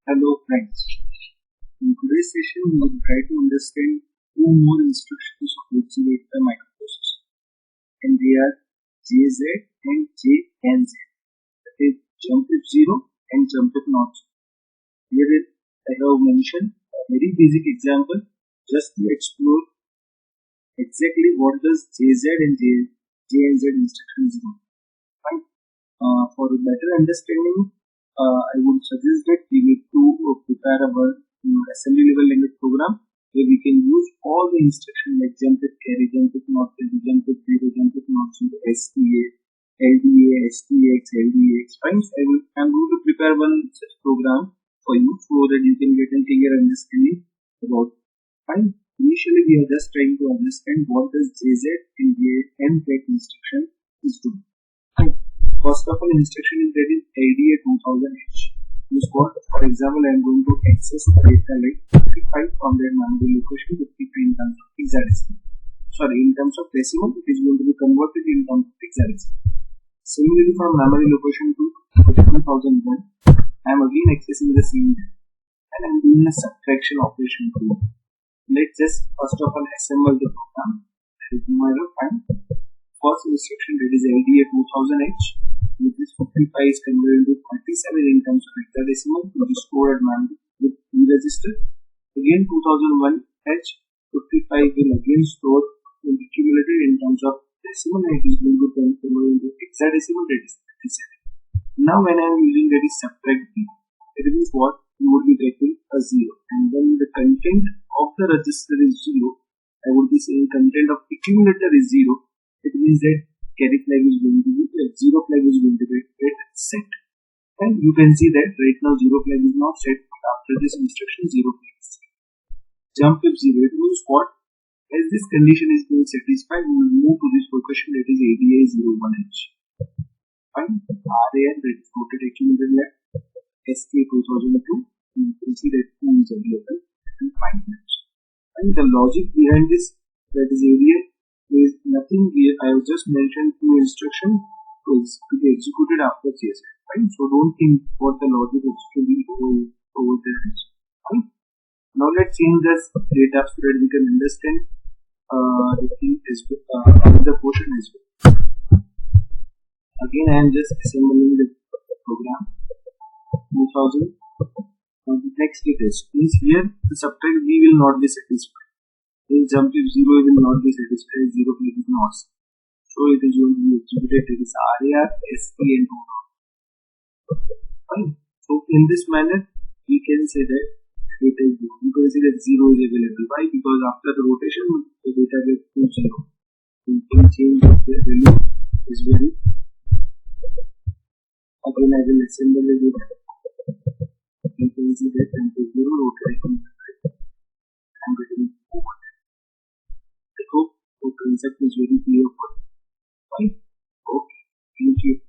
Hello friends. In today's session, we will try to understand two more instructions of auxiliary microprocessor, and they are JZ and JNZ. That is jump if 0 and jump if not 0. Here I have mentioned a very basic example just to explore exactly what does JZ and JNZ instructions do. Fine. For a better understanding, I would suggest that we need to prepare our assembly level language program where we can use all the instructions like jump if carry, jump if not carry, jump if 0, jump if not 0, STA, LDA, STX, LDAX. Fine. I'm going to prepare one such program for you so that you can get a clear understanding about. Fine. Initially, we are just trying to understand what does JZ and JNZ instruction is doing. Fine. First of all, instruction is that is LDA 2000H. Use what? For example, I am going to access the data like 55 from that memory location 53 in terms of hexadecimal. Sorry, in terms of decimal, it is going to be converted in terms of hexadecimal. Similarly, from memory location to 2001, I am again accessing the same data and I am doing a subtraction operation to it. Let's just first of all assemble the program. That is fine. First instruction that is LDA 2000H, which is 55 is converted into 37 in terms of hexadecimal, which is stored at memory with E register. Again 2001H, 55 will again store in accumulated in terms of decimal and it is going to convert into hexadecimal, that is 37. Now when I am using that is subtract B, it means what? You would be getting a 0, and when the content of the register is 0, I would be saying content of accumulator is 0. It means that carry flag is going to be 0 flag is going to get set, and you can see that right now 0 flag is not set, but after this instruction 0 flag is set. Jump if 0, it means what? As this condition is being satisfied, we will move to this location that is ADA 01H. Fine. RAN, that is rotated accumulator left. SK 2002, you can see that 2 is available and 5 minutes. And the logic behind this, that is area, is nothing here. I have just mentioned two instructions to be executed after JZ. Fine. So don't think what the logic is to be over there. Fine. Now let's change this data so that we can understand the thing as well, the portion as well. Again, I am just assembling the program. 2000. Next it is. Means here the subtract B will not be satisfied. In jump if 0 will not be satisfied, 0 flag is not. So it is going to be executed. It is RAR, ST and 2000. Fine. So in this manner we can say that data is 0. You can see that 0 is available. Why? Because after the rotation the data gets to 0. You can change the value is very. Again I will assemble the data. You can see that and the 0 rotation I'm getting forward. I hope the concept is very clear for you. Fine. Okay. Thank you.